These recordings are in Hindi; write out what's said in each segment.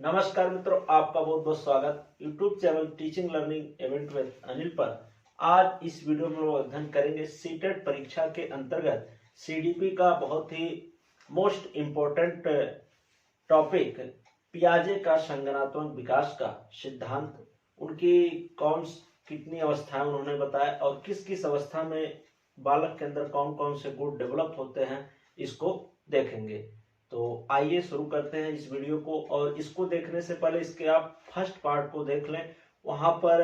नमस्कार मित्रों, आपका बहुत बहुत स्वागत YouTube channel teaching learning event with Anil पर। आज इस वीडियो में हम अध्ययन करेंगे सीटेट परीक्षा के अंतर्गत सीडीपी का बहुत ही मोस्ट इम्पोर्टेंट टॉपिक पियाजे का संज्ञानात्मक विकास का सिद्धांत। उनकी कितनी अवस्थाएं उन्होंने बताया और किस किस अवस्था में बालक के अंदर कौन कौन से गुण डेवलप होते हैं, इसको देखेंगे। तो आइए शुरू करते हैं इस वीडियो को। और इसको देखने से पहले इसके आप फर्स्ट पार्ट को देख लें। वहां पर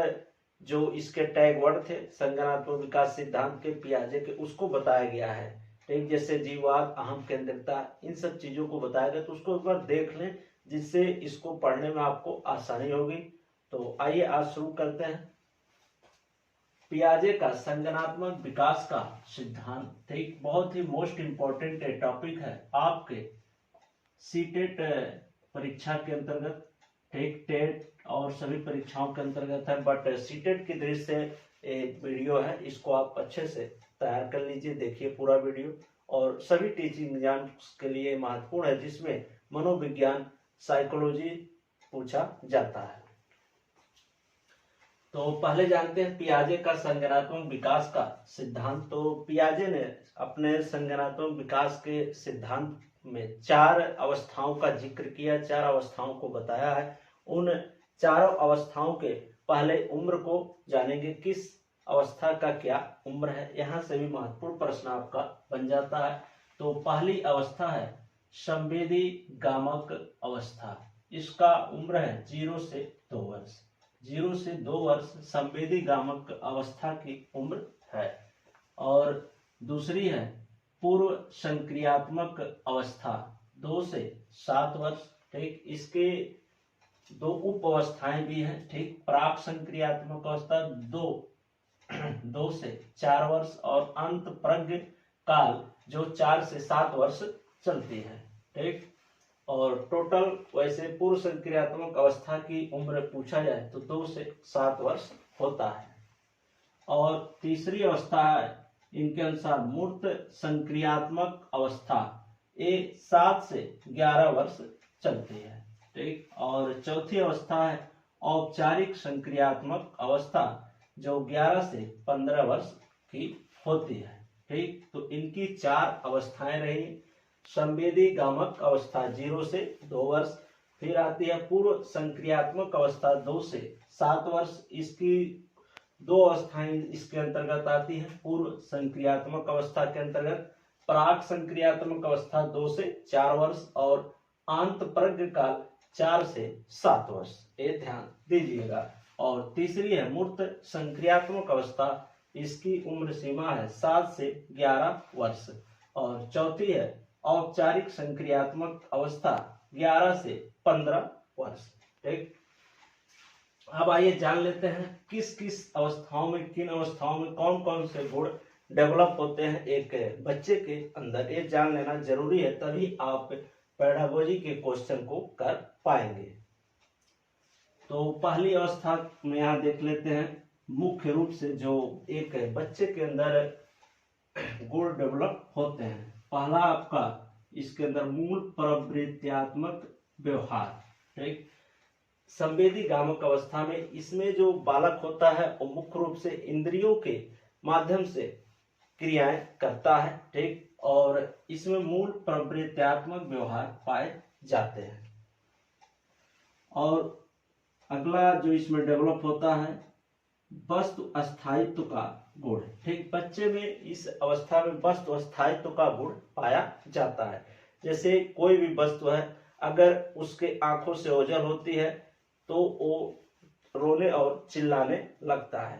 जो इसके टैग वर्ड थे संज्ञानात्मक विकास सिद्धांत के पियाजे के, उसको बताया गया है। ठीक जैसे जीववाद, अहम केंद्रिता, इन सब चीजों को बताया गया, तो उसको एक बार देख लें जिससे इसको पढ़ने में आपको आसानी होगी। तो आइए आज शुरू करते हैं। पियाजे का संज्ञानात्मक विकास का सिद्धांत एक बहुत ही मोस्ट इम्पोर्टेंट टॉपिक है आपके सीटेट परीक्षा के अंतर्गत। ठीक टेट और सभी परीक्षाओं के अंतर्गत है, बट सीटेट की दृष्टि से एक वीडियो है, इसको आप अच्छे से तैयार कर लीजिए, देखिए पूरा वीडियो। और सभी टीचिंग एग्जाम्स के लिए महत्वपूर्ण है, जिसमें मनोविज्ञान, साइकोलॉजी पूछा जाता है। तो पहले जानते हैं पियाजे का संज्ञानात्मक विकास का सिद्धांत। तो पियाजे ने अपने संज्ञानात्मक विकास के सिद्धांत में 4 अवस्थाओं का जिक्र किया, 4 अवस्थाओं को बताया है। उन चारों अवस्थाओं के पहले उम्र को जानेंगे, किस अवस्था का क्या उम्र है। यहाँ से भी महत्वपूर्ण प्रश्न आपका बन जाता है। तो पहली अवस्था है संवेदी गामक अवस्था। इसका उम्र है 0 से 2 वर्ष। 0 से 2 वर्ष संवेदी गामक अवस्था की उम्र है। और दूसरी है पूर्व संक्रियात्मक अवस्था, 2 से 7 वर्ष। ठीक, इसके 2 उप अवस्थाएं भी हैं। ठीक, प्राक संक्रियात्मक अवस्था 2 से 4 वर्ष और अंत प्रज्ञ काल जो 4 से 7 वर्ष चलती है। ठीक, और टोटल वैसे पूर्व संक्रियात्मक अवस्था की उम्र पूछा जाए तो 2 से 7 वर्ष होता है। और तीसरी अवस्था है इनके अनुसार मूर्त संक्रियात्मक अवस्था, ये 7 से 11 वर्ष चलती है। ठीक, और चौथी अवस्था है औपचारिक संक्रियात्मक अवस्था, जो 11 से 15 वर्ष की होती है। ठीक, तो इनकी 4 अवस्थाएं रही। संवेदी गामक अवस्था 0 से 2 वर्ष, फिर आती है पूर्व संक्रियात्मक अवस्था 2 से 7 वर्ष। इसकी 2 अवस्थाएं इसके अंतर्गत आती है। पूर्व संक्रियात्मक अवस्था के अंतर्गत प्राक संक्रियात्मक अवस्था 2 से 4 वर्ष और अंत प्रज्ञ काल 4 से 7 वर्ष, ये ध्यान दीजिएगा। और तीसरी है मूर्त संक्रियात्मक अवस्था, इसकी उम्र सीमा है 7 से 11 वर्ष। और चौथी है औपचारिक संक्रियात्मक अवस्था 11 से 15 वर्ष। ठीक, अब आइए जान लेते हैं किस किस अवस्थाओं में, किन अवस्थाओं में कौन कौन से गुण डेवलप होते हैं एक बच्चे के अंदर। ये जान लेना जरूरी है, तभी आप पेडागोजी के क्वेश्चन को कर पाएंगे। तो पहली अवस्था में यहाँ देख लेते हैं, मुख्य रूप से जो एक बच्चे के अंदर गुण डेवलप होते हैं। पहला आपका इसके अंदर मूल प्रवृत्त्यात्मक व्यवहार। ठीक, संवेदी गामक अवस्था में इसमें जो बालक होता है वो मुख्य रूप से इंद्रियों के माध्यम से क्रियाएं करता है। ठीक, और इसमें मूल प्रवृत्त्यात्मक व्यवहार पाए जाते हैं। और अगला जो इसमें डेवलप होता है वस्तु अस्थायित्व का गुण। ठीक, बच्चे में इस अवस्था में वस्तु अस्थायित्व का गुण पाया जाता है। जैसे कोई भी वस्तु है, अगर उसके आंखों से ओझल होती है तो वो रोने और चिल्लाने लगता है।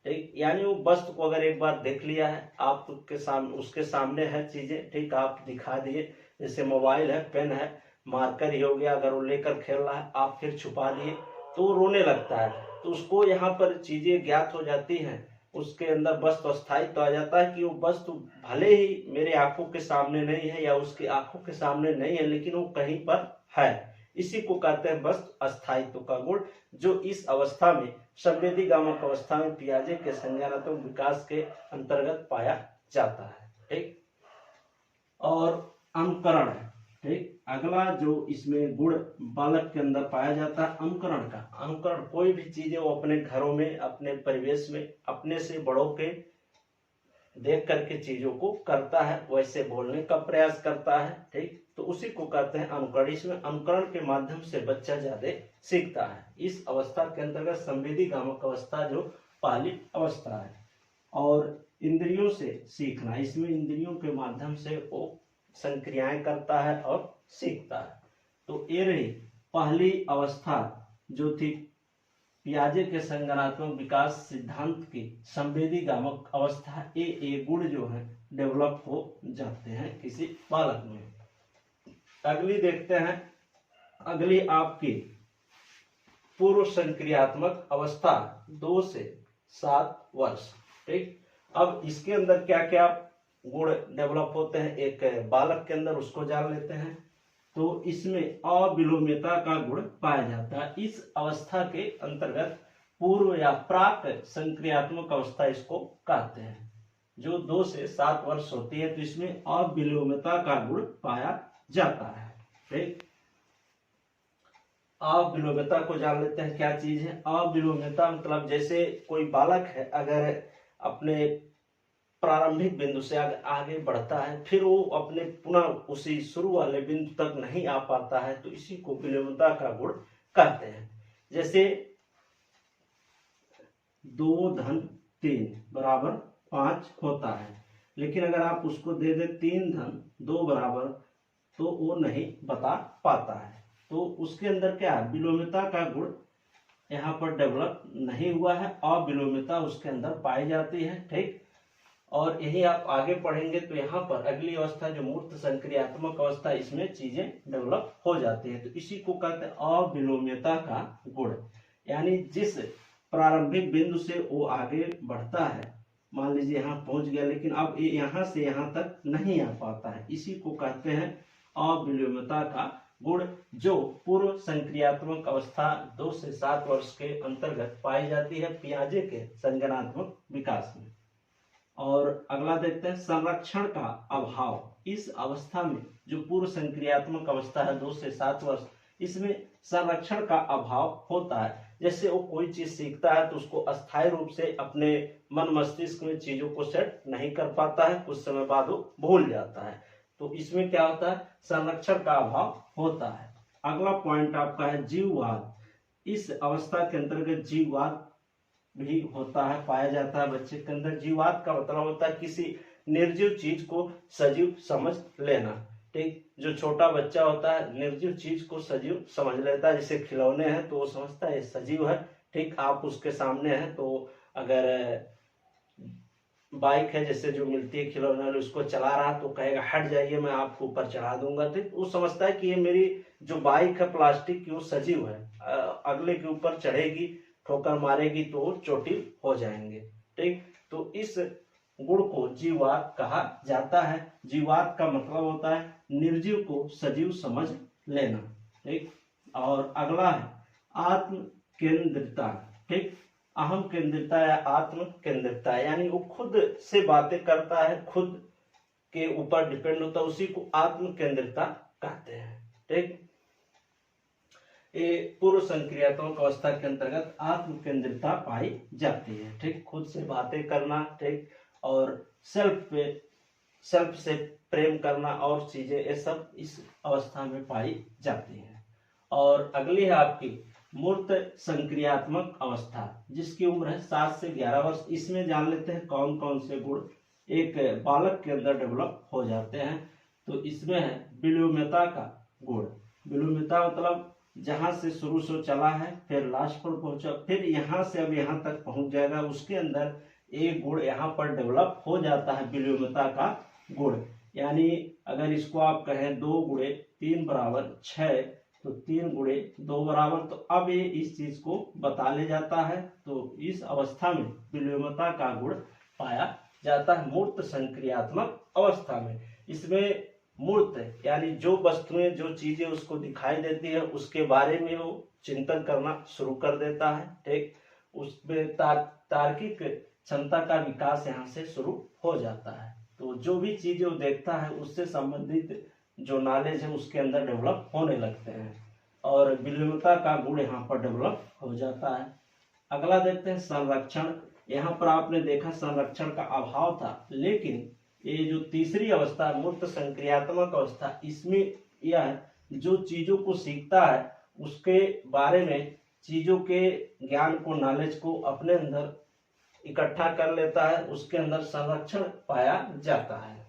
ठीक, यानी वो वस्तु को अगर एक बार देख लिया है, आप उसके सामने है चीजें, ठीक, आप दिखा दिए, जैसे मोबाइल है, पेन है, मार्कर ही हो गया, अगर वो लेकर खेल रहा है, आप फिर छुपा दिए तो वो रोने लगता है। तो उसको यहाँ पर चीजें ज्ञात हो जाती हैं, उसके अंदर वस्तु अस्थायित्व आ जाता है कि वो वस्तु भले ही मेरे आंखों के सामने नहीं है या उसकी आंखों के सामने नहीं है, लेकिन वो कहीं पर है। इसी को कहते हैं वस्तु अस्थायित्व का गुण, जो इस अवस्था में संवेदी गामक अवस्था में पियाजे के संज्ञानात्मक विकास के अंतर्गत पाया जाता है। ठीक, और अनुकरण है। ठीक। अगला जो इसमें गुण बालक के अंदर पाया जाता है अनुकरण का। अनुकरण, कोई भी चीजें वो अपने घरों में, अपने परिवेश में अपने से बड़ों के देख करके चीजों को करता है, वैसे बोलने का प्रयास करता है। ठीक, तो उसी को कहते हैं अनुकरण। इसमें अनुकरण के माध्यम से बच्चा ज्यादा सीखता है। इस अवस्था के अंतर्गत संवेदी गामक अवस्था जो पहली अवस्था है। और इंद्रियों से सीखना, इसमें इंद्रियों के माध्यम से वो संक्रियाएं करता है और सीखता है। तो ये रही पहली अवस्था जो थी पियाजे के संज्ञानात्मक विकास सिद्धांत की संवेदी गामक अवस्था। ये गुण जो है डेवलप हो जाते हैं किसी बालक में। अगली देखते हैं, अगली आपकी पूर्व संक्रियात्मक अवस्था 2 से 7 वर्ष। ठीक, अब इसके अंदर क्या क्या गुण डेवलप होते हैं एक बालक के अंदर, उसको जान लेते हैं। तो इसमें अविलोम्यता का गुण पाया जाता है। इस अवस्था के अंतर्गत पूर्व या प्राक संक्रियात्मक अवस्था इसको कहते हैं, जो 2 से 7 वर्ष होती है। तो इसमें अविलोम्यता का गुण पाया जाता है। ठीक, अविलोम्यता को जान लेते हैं क्या चीज है। अविलोम्यता मतलब जैसे कोई बालक है, अगर अपने प्रारंभिक बिंदु से आगे बढ़ता है, फिर वो अपने पुनः उसी शुरू वाले बिंदु तक नहीं आ पाता है, तो इसी को विलोम्यता का गुण कहते हैं। जैसे 2 धन 3 बराबर 5 होता है, लेकिन अगर आप उसको दे दे 3 धन 2 बराबर, तो वो नहीं बता पाता है। तो उसके अंदर क्या है, विलोम्यता का गुण यहाँ पर डेवलप नहीं हुआ है, अविलोम्यता उसके अंदर पाई जाती है। ठीक, और यही आप आगे पढ़ेंगे तो यहाँ पर अगली अवस्था जो मूर्त संक्रियात्मक अवस्था, इसमें चीजें डेवलप हो जाती है। तो इसी को कहते हैं अविलोम्यता का गुण। यानी जिस प्रारंभिक बिंदु से वो आगे बढ़ता है, मान लीजिए यहाँ पहुंच गया, लेकिन अब ये यहाँ से यहाँ तक नहीं आ पाता है, इसी को कहते हैं अविलोम्यता का गुण, जो पूर्व संक्रियात्मक अवस्था 2 से 7 वर्ष के अंतर्गत पाई जाती है पियाजे के संज्ञानात्मक विकास में। और अगला देखते हैं संरक्षण का अभाव। इस अवस्था में जो पूर्व संक्रियात्मक अवस्था है 2 से 7 वर्ष, इसमें संरक्षण का अभाव होता है। जैसे वो कोई चीज सीखता है तो उसको अस्थायी रूप से अपने मन मस्तिष्क में चीजों को सेट नहीं कर पाता है, कुछ समय बाद वो भूल जाता है। तो इसमें क्या होता है, संरक्षण का अभाव होता है। अगला पॉइंट आपका है जीववाद। इस अवस्था के अंतर्गत जीववाद भी होता है, पाया जाता है बच्चे के अंदर। जीववाद का मतलब होता है किसी निर्जीव चीज को सजीव समझ लेना। ठीक, जो छोटा बच्चा होता है निर्जीव चीज को सजीव समझ लेता है। जैसे खिलौने हैं तो वो समझता है सजीव है। ठीक, आप उसके सामने हैं तो अगर बाइक है जैसे जो मिलती है खिलौने वाली, उसको चला रहा तो कहेगा हट जाइए मैं आपको ऊपर चढ़ा दूंगा। ठीक, वो समझता है कि ये मेरी जो बाइक है प्लास्टिक की वो सजीव है, अगले के ऊपर चढ़ेगी, ठोकर मारेगी तो वो चोटिल हो जाएंगे। ठीक, तो इस गुण को जीववाद कहा जाता है। जीववाद का मतलब होता है निर्जीव को सजीव समझ लेना। ठीक, और अगला है आत्म केंद्रिता। ठीक, अहम केंद्रिता या आत्म केंद्रिता, यानी वो खुद से बातें करता है, खुद के ऊपर डिपेंड होता है, उसी को आत्म केंद्रिता कहते हैं। ठीक, ये पूर्व संक्रियात्मक अवस्था के अंतर्गत आत्म केंद्रिता पाई जाती है। ठीक, खुद से बातें करना, ठीक, और सेल्फ से प्रेम करना और चीजें, ये सब इस अवस्था में पाई जाती हैं। और अगली है आपकी मूर्त संक्रियात्मक अवस्था, जिसकी उम्र है 7 से 11 वर्ष। इसमें जान लेते हैं कौन कौन से गुण एक बालक के अंदर डेवलप हो जाते हैं। तो इसमें है विलोम्यता का गुण। विलोम्यता मतलब जहां से शुरू से चला है, फिर लास्ट पर पहुंचा, फिर यहाँ से अब यहाँ तक पहुंच जाएगा, उसके अंदर एक गुण यहाँ पर डेवलप हो जाता है विलोम्यता का गुण। यानी अगर इसको आप कहें 2 गुणे 3 बराबर 6, तो 3 गुणे 2 बराबर, तो अब ये इस चीज को बता ले जाता है। तो इस अवस्था में विलोम्यता का गुण पाया जाता है मूर्त संक्रियात्मक अवस्था में। इसमें मूर्त यानी जो वस्तुएं, जो चीजें उसको दिखाई देती है, उसके बारे में वो चिंतन करना शुरू कर देता है। ठीक, उसमें तार्किक क्षमता का विकास यहाँ से शुरू हो जाता है। तो जो भी चीजें वो देखता है उससे संबंधित जो नॉलेज है उसके अंदर डेवलप होने लगते हैं और विलियमता का गुण यहाँ पर डेवलप हो जाता है। अगला देखते हैं संरक्षण। यहाँ पर आपने देखा संरक्षण का अभाव था, लेकिन ये जो तीसरी अवस्था मूर्त संक्रियात्मक अवस्था, इसमें यह जो चीजों को सीखता है उसके बारे में, चीजों के ज्ञान को, नॉलेज को अपने अंदर इकट्ठा कर लेता है, उसके अंदर संरक्षण पाया जाता है,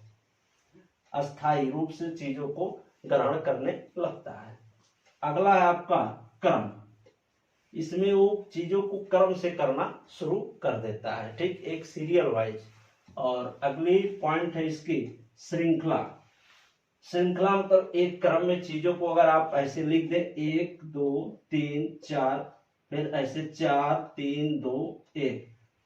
अस्थायी रूप से चीजों को ग्रहण करने लगता है। अगला है आपका क्रम। इसमें वो चीजों को क्रम से करना शुरू कर देता है, ठीक, एक सीरियल वाइज। और अगली पॉइंट है इसकी श्रृंखला। श्रृंखला मतलब एक क्रम में चीजों को अगर आप ऐसे लिख दे 1 2 3 4, फिर ऐसे 4 3 2 1,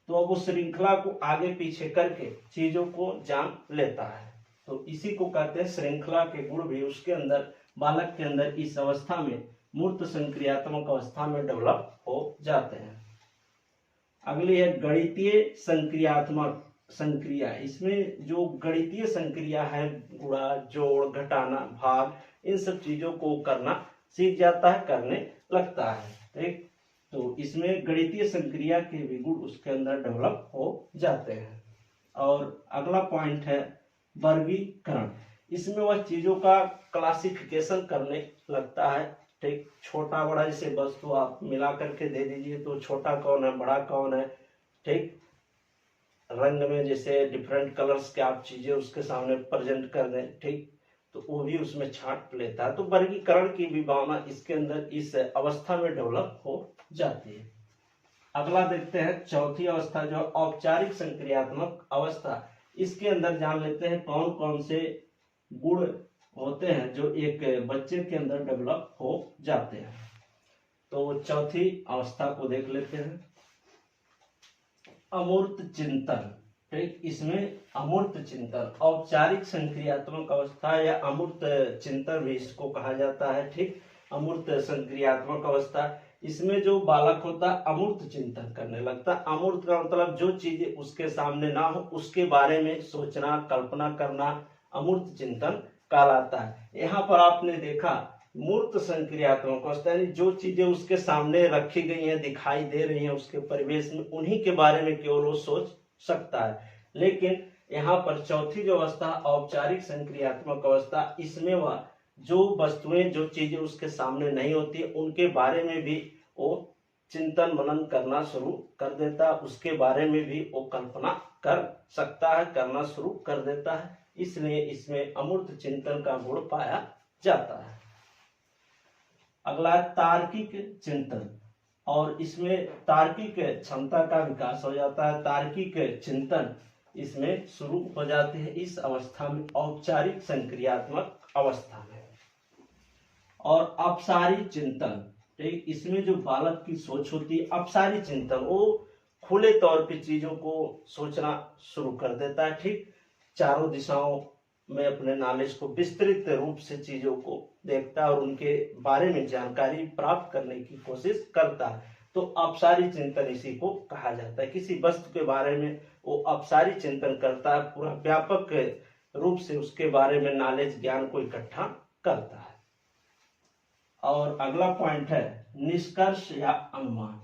तो अब वो श्रृंखला को आगे पीछे करके चीजों को जान लेता है। तो इसी को कहते हैं श्रृंखला के गुण भी उसके अंदर, बालक के अंदर इस अवस्था में, मूर्त संक्रियात्मक अवस्था में डेवलप हो जाते हैं। अगली है गणितीय संक्रियात्मक संक्रिया। इसमें जो गणितीय संक्रिया है, गुणा, जोड़, घटाना, भाग, इन सब चीजों को करना सीख जाता है, करने लगता है, ठीक। तो इसमें गणितीय संक्रिया के भी गुण उसके अंदर डेवलप हो जाते हैं। और अगला पॉइंट है वर्गीकरण। इसमें वह चीजों का क्लासिफिकेशन करने लगता है, ठीक। छोटा बड़ा जैसे वस्तु आप मिला करके दे दीजिए तो छोटा कौन है, बड़ा कौन है, ठीक। रंग में जैसे डिफरेंट कलर्स के आप चीजें उसके सामने प्रेजेंट कर दें, ठीक, तो वो भी उसमें छांट लेता है। तो वर्गीकरण की भी भावना इसके अंदर इस अवस्था में डेवलप हो जाती है। अगला देखते हैं चौथी अवस्था, जो औपचारिक संक्रियात्मक अवस्था। इसके अंदर जान लेते हैं कौन कौन से गुण होते हैं जो एक बच्चे के अंदर डेवलप हो जाते हैं। तो चौथी अवस्था को देख लेते हैं, अमूर्त चिंतन, ठीक। इसमें अमूर्त चिंतन, औपचारिक संक्रियात्मक अवस्था या अमूर्त चिंतन भी इसको कहा जाता है, ठीक। अमूर्त संक्रियात्मक अवस्था, इसमें जो बालक होता है अमूर्त चिंतन करने लगता है। अमूर्त का मतलब जो चीजें उसके सामने ना हो उसके बारे में सोचना, कल्पना करना, अमूर्त चिंतन कहलाता है। यहाँ पर आपने देखा मूर्त संक्रियात्मक अवस्था, यानी जो चीजें उसके सामने रखी गई हैं, दिखाई दे रही हैं उसके परिवेश में, उन्हीं के बारे में केवल वो सोच सकता है। लेकिन यहाँ पर चौथी जो अवस्था औपचारिक संक्रियात्मक अवस्था, इसमें वह जो वस्तुएं, जो चीजें उसके सामने नहीं होती उनके बारे में भी वो चिंतन मनन करना शुरू कर देता है, उसके बारे में भी वो कल्पना कर सकता है, करना शुरू कर देता है। इसलिए इसमें अमूर्त चिंतन का गुण पाया जाता है। अगला है तार्किक चिंतन, और इसमें तार्किक क्षमता का विकास हो जाता है। तार्किक चिंतन इसमें शुरू हो जाते हैं इस अवस्था में, औपचारिक संक्रियात्मक अवस्था में। और अपसारी चिंतन, ठीक, इसमें जो बालक की सोच होती है अपसारी चिंतन, वो खुले तौर पे चीजों को सोचना शुरू कर देता है, ठीक। चारों दिशाओं में अपने नॉलेज को विस्तृत रूप से चीजों को देखता है और उनके बारे में जानकारी प्राप्त करने की कोशिश करता है। तो अपसारी चिंतन इसी को कहा जाता है। किसी वस्तु के बारे में वो अपसारी चिंतन करता है, पूरा व्यापक रूप से उसके बारे में नॉलेज, ज्ञान को इकट्ठा करता है। और अगला पॉइंट है निष्कर्ष या अनुमान।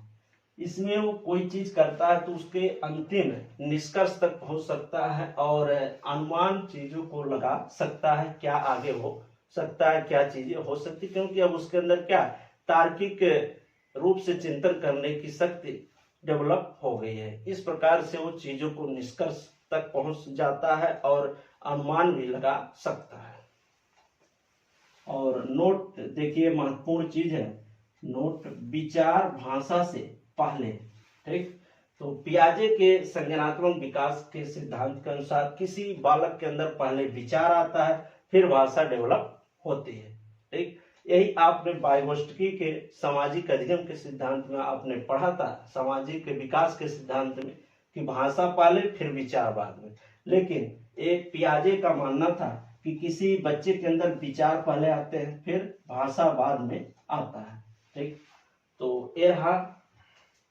इसमें वो कोई चीज करता है तो उसके अंतिम निष्कर्ष तक पहुंच सकता है और अनुमान चीजों को लगा सकता है, क्या आगे हो सकता है, क्या चीजें हो सकती, क्योंकि अब उसके अंदर क्या तार्किक रूप से चिंतन करने की शक्ति डेवलप हो गई है। इस प्रकार से वो चीजों को निष्कर्ष तक पहुंच जाता है और अनुमान भी लगा सकता है। और नोट देखिए, महत्वपूर्ण चीज है नोट, विचार भाषा से पहले, ठीक। तो पियाजे के संज्ञानात्मक विकास के सिद्धांत के अनुसार किसी बालक के अंदर पहले विचार आता है, फिर भाषा डेवलप होती है, ठीक। यही आपने वाइगोत्स्की के सामाजिक अधिगम के सिद्धांत में आपने पढ़ा था, सामाजिक विकास के सिद्धांत में, कि भाषा पहले फिर विचार बाद में। लेकिन एक पियाजे का मानना था कि किसी बच्चे के अंदर विचार पहले आते हैं, फिर भाषा बाद में आता है, ठीक। तो यह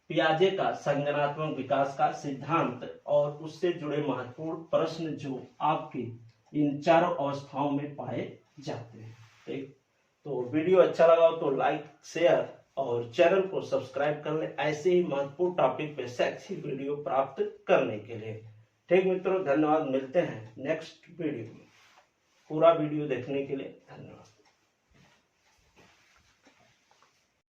पियाजे का संज्ञानात्मक विकास का सिद्धांत और उससे जुड़े महत्वपूर्ण प्रश्न जो आपके इन चारों अवस्थाओं में पाए जाते हैं। ठीक, तो वीडियो अच्छा लगा हो तो लाइक, शेयर और चैनल को सब्सक्राइब कर ले ऐसे ही महत्वपूर्ण टॉपिक पे शैक्षिक वीडियो प्राप्त करने के लिए। ठीक मित्रों, धन्यवाद। मिलते हैं नेक्स्ट वीडियो में। पूरा वीडियो देखने के लिए धन्यवाद।